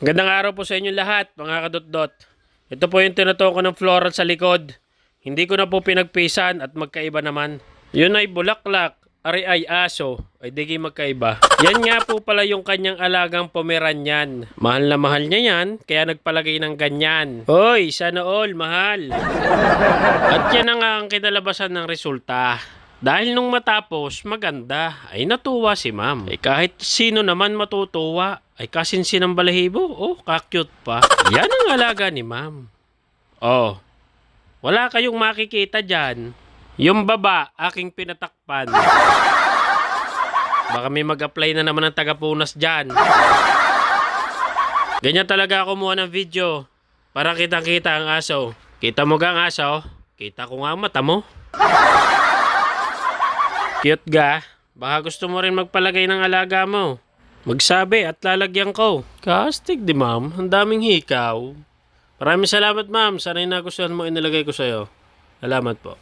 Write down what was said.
Gandang araw po sa inyo lahat, mga kadot-dot. Ito po yung tinutukoy ko ng floral sa likod. Hindi ko na po pinagpisan at magkaiba naman. Yun ay bulaklak, ari ay aso, ay di kayo magkaiba. Yan nga po pala yung kanyang alagang Pomeranian. Mahal na mahal niya yan, kaya nagpalagay ng ganyan. Hoy, sana all, mahal. At yan na nga ang kinalabasan ng resulta. Dahil nung matapos, maganda, ay natuwa si ma'am. Ay kahit sino naman matutuwa, ay kasinsin ng balahibo, oh, kakyut pa. Yan ang alaga ni ma'am. Oh, wala kayong makikita dyan. Yung baba, aking pinatakpan. Baka may mag-apply na naman ng tagapunas dyan. Ganyan talaga ako kumuha ng video. Para kitang-kita ang aso. Kita mo ga ang aso? Kita ko nga ang mata mo. Cute ga? Baka gusto mo rin magpalagay ng alaga mo. Magsabi at lalagyan ko. Kastig di ma'am, ang daming hikaw. Maraming salamat ma'am, sana'y nagustuhan mo inilagay ko sa'yo. Salamat po.